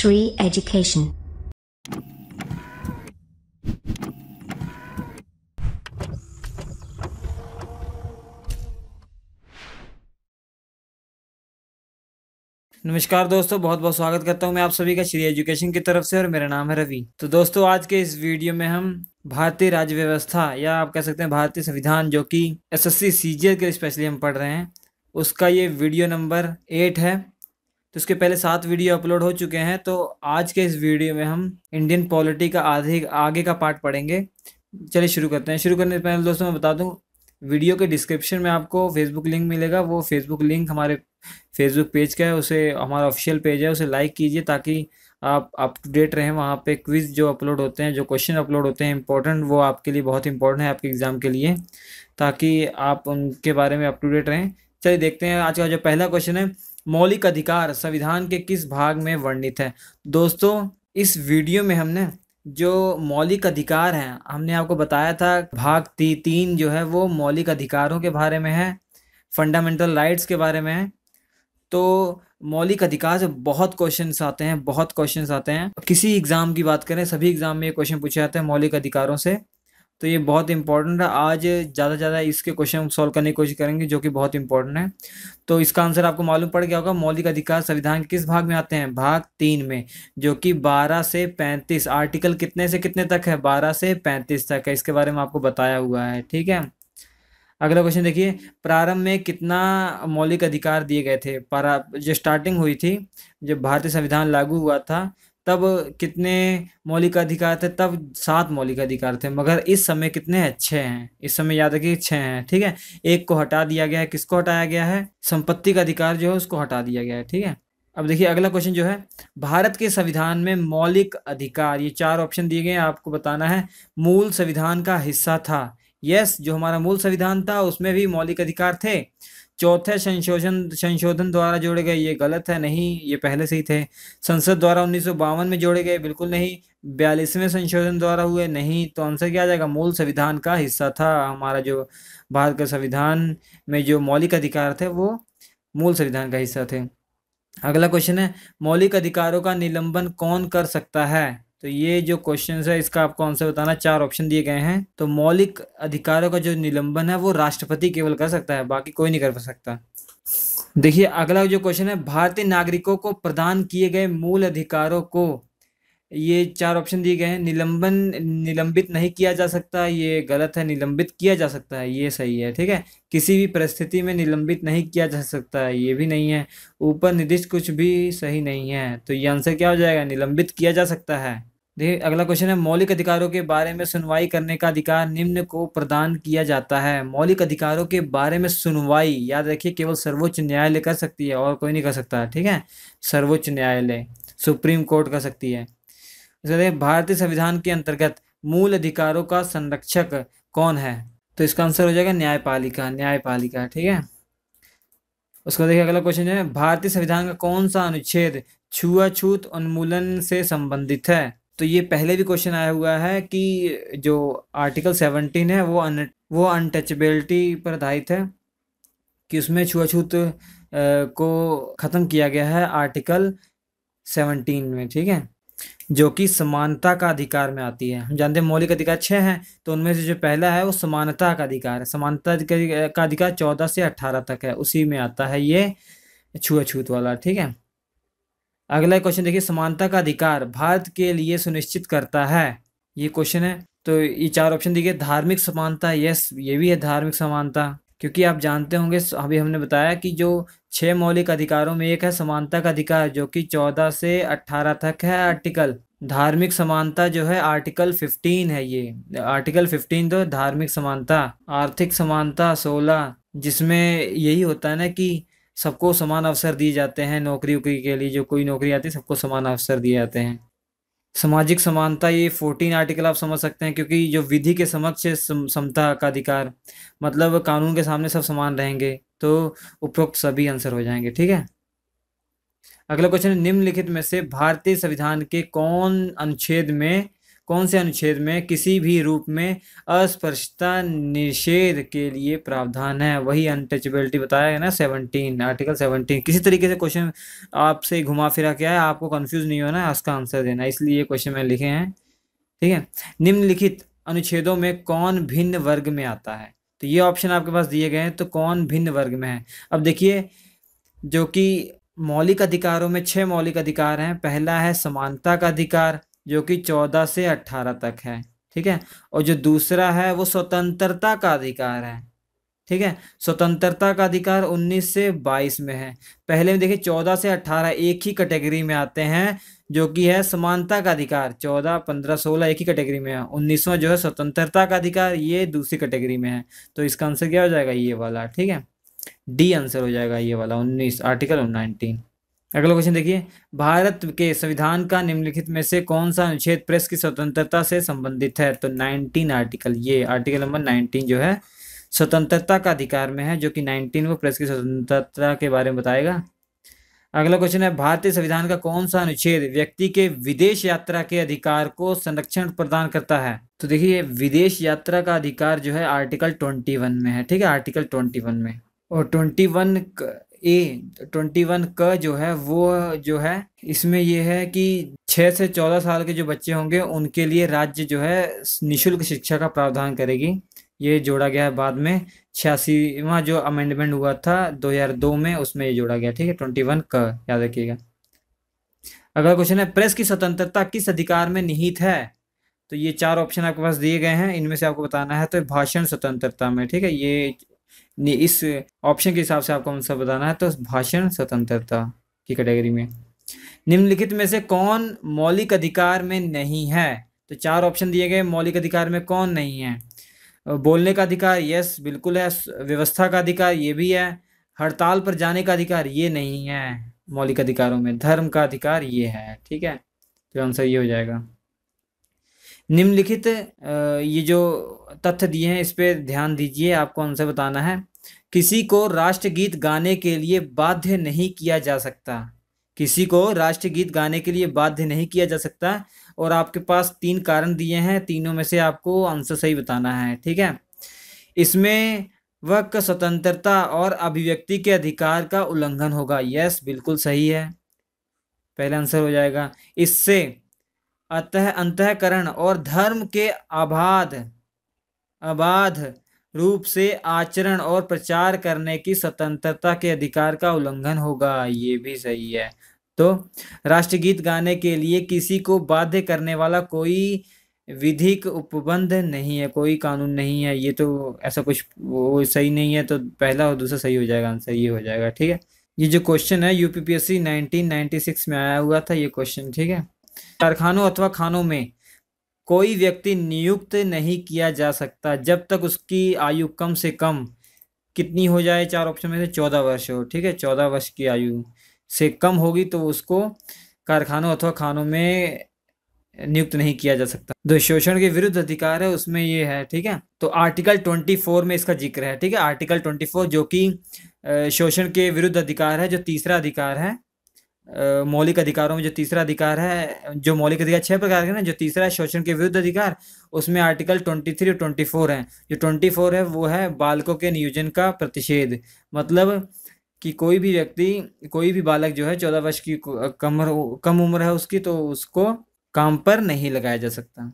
Shri Education. नमस्कार दोस्तों, बहुत बहुत स्वागत करता हूं मैं आप सभी का श्री एजुकेशन की तरफ से और मेरा नाम है रवि। तो दोस्तों, आज के इस वीडियो में हम भारतीय राज्य व्यवस्था या आप कह सकते हैं भारतीय संविधान, जो कि एसएससी सीजीएल के लिए स्पेशली हम पढ़ रहे हैं, उसका ये वीडियो नंबर 8 है। तो इसके पहले 7 वीडियो अपलोड हो चुके हैं। तो आज के इस वीडियो में हम इंडियन पॉलिटी का आगे का पार्ट पढ़ेंगे। चलिए शुरू करते हैं। शुरू करने से पहले दोस्तों मैं बता दूं, वीडियो के डिस्क्रिप्शन में आपको फेसबुक लिंक मिलेगा। वो फेसबुक लिंक हमारे फेसबुक पेज का है, उसे हमारा ऑफिशियल पेज है, उसे लाइक कीजिए ताकि आप अप टू डेट रहें। वहाँ पे क्विज़ जो अपलोड होते हैं, जो क्वेश्चन अपलोड होते हैं इंपॉर्टेंट, वो आपके लिए बहुत इंपॉर्टेंट है आपके एग्ज़ाम के लिए, ताकि आप उनके बारे में अप टू डेट रहें। चलिए देखते हैं आज का जो पहला क्वेश्चन है। मौलिक अधिकार संविधान के किस भाग में वर्णित है? दोस्तों, इस वीडियो में हमने जो मौलिक अधिकार हैं, हमने आपको बताया था भाग 3 जो है वो मौलिक अधिकारों के बारे में है, फंडामेंटल राइट्स के बारे में है। तो मौलिक अधिकार से बहुत क्वेश्चंस आते हैं, बहुत क्वेश्चंस आते हैं। किसी एग्ज़ाम की बात करें, सभी एग्ज़ाम में ये क्वेश्चन पूछे जाते हैं मौलिक अधिकारों से। तो ये बहुत इंपॉर्टेंट है। आज ज़्यादा से ज़्यादा इसके क्वेश्चन सॉल्व करने की कोशिश करेंगे, जो कि बहुत इंपॉर्टेंट है। तो इसका आंसर आपको मालूम पड़ गया होगा। मौलिक अधिकार संविधान के किस भाग में आते हैं? भाग 3 में, जो कि 12 से 35। आर्टिकल कितने से कितने तक है? 12 से 35 तक है। इसके बारे में आपको बताया हुआ है, ठीक है। अगला क्वेश्चन देखिए, प्रारंभ में कितना मौलिक अधिकार दिए गए थे? जो स्टार्टिंग हुई थी, जब भारतीय संविधान लागू हुआ था, तब कितने मौलिक अधिकार थे? तब 7 मौलिक अधिकार थे, मगर इस समय कितने हैं? 6 हैं। इस समय याद रखिए 6 हैं, ठीक है। एक को हटा दिया गया है। किसको हटाया गया है? संपत्ति का अधिकार जो है उसको हटा दिया गया है, ठीक है। अब देखिए अगला क्वेश्चन जो है, भारत के संविधान में मौलिक अधिकार, ये 4 ऑप्शन दिए गए हैं, आपको बताना है मूल संविधान का हिस्सा था। यस, जो हमारा मूल संविधान था उसमें भी मौलिक अधिकार थे। चौथे संशोधन द्वारा जोड़े गए, ये गलत है, नहीं, ये पहले से ही थे। संसद द्वारा 1952 में जोड़े गए, बिल्कुल नहीं। 42वें संशोधन द्वारा हुए, नहीं। तो आंसर क्या आ जाएगा? मूल संविधान का हिस्सा था। हमारा जो भारत का संविधान में जो मौलिक अधिकार थे वो मूल संविधान का हिस्सा थे। अगला क्वेश्चन है, मौलिक अधिकारों का निलंबन कौन कर सकता है? तो ये जो क्वेश्चन है इसका आपको आंसर बताना। 4 ऑप्शन दिए गए हैं। तो मौलिक अधिकारों का जो निलंबन है वो राष्ट्रपति केवल कर सकता है, बाकी कोई नहीं कर सकता। देखिए अगला जो क्वेश्चन है, भारतीय नागरिकों को प्रदान किए गए मूल अधिकारों को, ये 4 ऑप्शन दिए गए हैं। निलंबित नहीं किया जा सकता, ये गलत है। निलंबित किया जा सकता है, ये सही है, ठीक है। किसी भी परिस्थिति में निलंबित नहीं किया जा सकता है, ये भी नहीं है। ऊपर निर्दिष्ट कुछ भी सही नहीं है। तो ये आंसर क्या हो जाएगा? निलंबित किया जा सकता है। देखिए अगला क्वेश्चन है, मौलिक अधिकारों के बारे में सुनवाई करने का अधिकार निम्न को प्रदान किया जाता है। मौलिक अधिकारों के बारे में सुनवाई, याद रखिए, केवल सर्वोच्च न्यायालय कर सकती है और कोई नहीं कर सकता, ठीक है। सर्वोच्च न्यायालय, सुप्रीम कोर्ट कर सकती है। भारतीय संविधान के अंतर्गत मूल अधिकारों का संरक्षक कौन है? तो इसका आंसर हो जाएगा न्यायपालिका। न्यायपालिका, ठीक है। उसको देखिए अगला क्वेश्चन है, भारतीय संविधान का कौन सा अनुच्छेद छुआछूत उन्मूलन से संबंधित है? तो ये पहले भी क्वेश्चन आया हुआ है कि जो आर्टिकल 17 है वो अनटचेबिलिटी पर आधारित है, कि उसमें छुआछूत को खत्म किया गया है आर्टिकल 17 में, ठीक है, जो कि समानता का अधिकार में आती है। हम जानते हैं मौलिक अधिकार 6 हैं, तो उनमें से जो पहला है वो समानता का अधिकार है। समानता का अधिकार 14 से 18 तक है, उसी में आता है ये छुआछूत वाला, ठीक है। अगला क्वेश्चन देखिए, समानता का अधिकार भारत के लिए सुनिश्चित करता है, ये क्वेश्चन है। तो ये 4 ऑप्शन दिए, धार्मिक समानता, यस, ये भी है धार्मिक समानता, क्योंकि आप जानते होंगे, अभी हमने बताया कि जो 6 मौलिक अधिकारों में एक है समानता का अधिकार, जो कि 14 से 18 तक है आर्टिकल। धार्मिक समानता जो है आर्टिकल 15 है, ये आर्टिकल 15 तो धार्मिक समानता। आर्थिक समानता 16, जिसमें यही होता है ना कि सबको समान अवसर दिए जाते हैं नौकरी के लिए, जो कोई नौकरी आती है सबको समान अवसर दिए जाते हैं। सामाजिक समानता, ये 14 आर्टिकल आप समझ सकते हैं, क्योंकि जो विधि के समक्ष समता का अधिकार, मतलब कानून के सामने सब समान रहेंगे। तो उपरोक्त सभी आंसर हो जाएंगे, ठीक है। अगला क्वेश्चन है, निम्नलिखित में से भारतीय संविधान के कौन कौन से अनुच्छेद में किसी भी रूप में अस्पृश्यता निषेध के लिए प्रावधान है? वही अनटचेबिलिटी बताया है ना, 17, आर्टिकल 17। किसी तरीके से क्वेश्चन आपसे घुमा फिरा के है, आपको कंफ्यूज नहीं होना, इसका आंसर देना, इसलिए ये क्वेश्चन मैंने लिखे हैं। ठीक है, निम्नलिखित अनुच्छेदों में कौन भिन्न वर्ग में आता है? तो ये ऑप्शन आपके पास दिए गए हैं, तो कौन भिन्न वर्ग में है? अब देखिए, जो कि मौलिक अधिकारों में 6 मौलिक अधिकार हैं। पहला है समानता का अधिकार, जो कि 14 से 18 तक है। ठीक है, और जो दूसरा है वो स्वतंत्रता का अधिकार है। ठीक है, स्वतंत्रता का अधिकार 19 से 22 में है। पहले में देखिए 14 से 18 एक ही कैटेगरी में आते हैं, जो कि है समानता का अधिकार। 14, 15, 16 एक ही कैटेगरी में है। 19वां जो है स्वतंत्रता का अधिकार, ये दूसरी कैटेगरी में है। तो इसका आंसर क्या हो जाएगा? ये वाला। ठीक है, डी आंसर हो जाएगा, ये वाला 19, आर्टिकल 19। अगला क्वेश्चन देखिए, भारत के संविधान का निम्नलिखित में से कौन सा अनुच्छेद प्रेस की स्वतंत्रता से संबंधित है? तो 19 आर्टिकल, ये आर्टिकल नंबर 19 जो है स्वतंत्रता का अधिकार में है, जो कि 19 वो प्रेस की स्वतंत्रता के बारे में बताएगा। अगला क्वेश्चन है, भारतीय संविधान का कौन सा अनुच्छेद व्यक्ति के विदेश यात्रा के अधिकार को संरक्षण प्रदान करता है? तो देखिए, विदेश यात्रा का अधिकार जो है आर्टिकल 21 में है। ठीक है, आर्टिकल 21 में। और 21 का जो है वो जो है इसमें ये है कि 6 से 14 साल के जो बच्चे होंगे उनके लिए राज्य जो है निःशुल्क शिक्षा का प्रावधान करेगी। ये जोड़ा गया है बाद में, 86वां जो अमेंडमेंट हुआ था 2002 में, उसमें ये जोड़ा गया। ठीक है, 21 का याद रखिएगा। अगला क्वेश्चन है, प्रेस की स्वतंत्रता किस अधिकार में निहित है? तो ये 4 ऑप्शन आपके पास दिए गए हैं, इनमें से आपको बताना है। तो भाषण स्वतंत्रता में। ठीक है, ये इस ऑप्शन के हिसाब से आपको आंसर बताना है, तो भाषण स्वतंत्रता की कैटेगरी में। निम्नलिखित में से कौन मौलिक अधिकार में नहीं है? तो 4 ऑप्शन दिए गए, मौलिक अधिकार में कौन नहीं है? बोलने का अधिकार, यस बिल्कुल है। व्यवस्था का अधिकार, ये भी है। हड़ताल पर जाने का अधिकार, ये नहीं है मौलिक अधिकारों में। धर्म का अधिकार, ये है। ठीक है, तो आंसर ये हो जाएगा। निम्नलिखित ये जो तथ्य दिए हैं इस पे ध्यान दीजिए, आपको आंसर बताना है। किसी को राष्ट्रगीत गाने के लिए बाध्य नहीं किया जा सकता। किसी को राष्ट्रगीत गाने के लिए बाध्य नहीं किया जा सकता, और आपके पास 3 कारण दिए हैं, तीनों में से आपको आंसर सही बताना है। ठीक है, इसमें वाक स्वतंत्रता और अभिव्यक्ति के अधिकार का उल्लंघन होगा। यस बिल्कुल सही है, पहला आंसर हो जाएगा। इससे अंतःकरण और धर्म के अबाध रूप से आचरण और प्रचार करने की स्वतंत्रता के अधिकार का उल्लंघन होगा। ये भी सही है। तो राष्ट्रगीत गाने के लिए किसी को बाध्य करने वाला कोई विधिक उपबंध नहीं है, कोई कानून नहीं है। ये तो ऐसा कुछ वो सही नहीं है, तो पहला और दूसरा सही हो जाएगा, आंसर ये हो जाएगा। ठीक है, ये जो क्वेश्चन है यूपीपीएससी 1996 में आया हुआ था ये क्वेश्चन। ठीक है, कारखानों अथवा खानों में कोई व्यक्ति नियुक्त नहीं किया जा सकता जब तक उसकी आयु कम से कम कितनी हो जाए? 4 ऑप्शन में से 14 वर्ष हो। ठीक है, 14 वर्ष की आयु से कम होगी तो उसको कारखानों अथवा खानों में नियुक्त नहीं किया जा सकता। जो शोषण के विरुद्ध अधिकार है उसमें ये है। ठीक है, तो आर्टिकल 24 में इसका जिक्र है। ठीक है, आर्टिकल 24 जो कि शोषण के विरुद्ध अधिकार है, जो तीसरा अधिकार है मौलिक अधिकारों में। जो तीसरा अधिकार है, जो मौलिक अधिकार 6 प्रकार के ना, जो तीसरा है शोषण के विरुद्ध अधिकार, उसमें आर्टिकल 23 और 24 है। जो 24 है वो है बालकों के नियोजन का प्रतिषेध। मतलब कि कोई भी व्यक्ति, कोई भी बालक जो है 14 वर्ष की कम उम्र है उसकी, तो उसको काम पर नहीं लगाया जा सकता।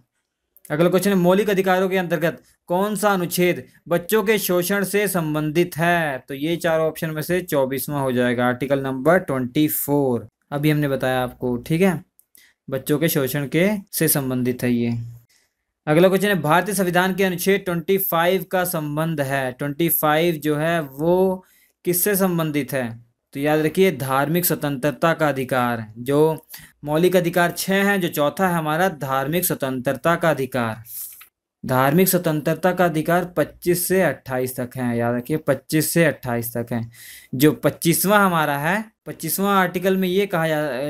अगला क्वेश्चन है, मौलिक अधिकारों के अंतर्गत कौन सा अनुच्छेद बच्चों के शोषण से संबंधित है? तो ये 4 ऑप्शन में से 24वां हो जाएगा, आर्टिकल नंबर 24। अभी हमने बताया आपको। ठीक है, बच्चों के शोषण के से संबंधित है ये। अगला क्वेश्चन है, भारतीय संविधान के अनुच्छेद 25 का संबंध है। 25 जो है वो किससे संबंधित है? तो याद रखिए, धार्मिक स्वतंत्रता का अधिकार। जो मौलिक अधिकार 6 हैं, जो चौथा है हमारा धार्मिक स्वतंत्रता का अधिकार। धार्मिक स्वतंत्रता का अधिकार 25 से 28 तक है, याद रखिए 25 से 28 तक है। जो 25वां हमारा है, 25वां आर्टिकल में ये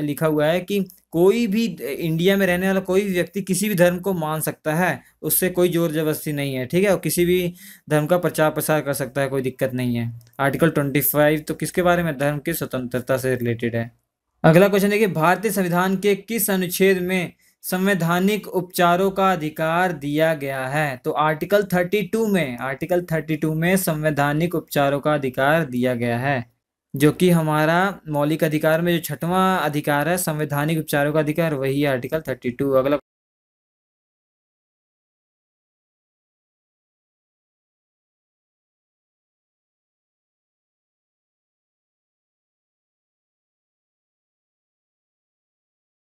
लिखा हुआ है कि कोई भी इंडिया में रहने वाला कोई भी व्यक्ति किसी भी धर्म को मान सकता है, उससे कोई जोर जबरदस्ती नहीं है। ठीक है, और किसी भी धर्म का प्रचार प्रसार कर सकता है, कोई दिक्कत नहीं है। आर्टिकल 25 तो किसके बारे में? धर्म की स्वतंत्रता से रिलेटेड है। अगला क्वेश्चन देखिए, भारतीय संविधान के किस अनुच्छेद में संवैधानिक उपचारों का अधिकार दिया गया है? तो आर्टिकल 32 में संवैधानिक उपचारों का अधिकार दिया गया है, जो कि हमारा मौलिक अधिकार में जो 6वां अधिकार है संवैधानिक उपचारों का अधिकार, वही आर्टिकल 32। अगला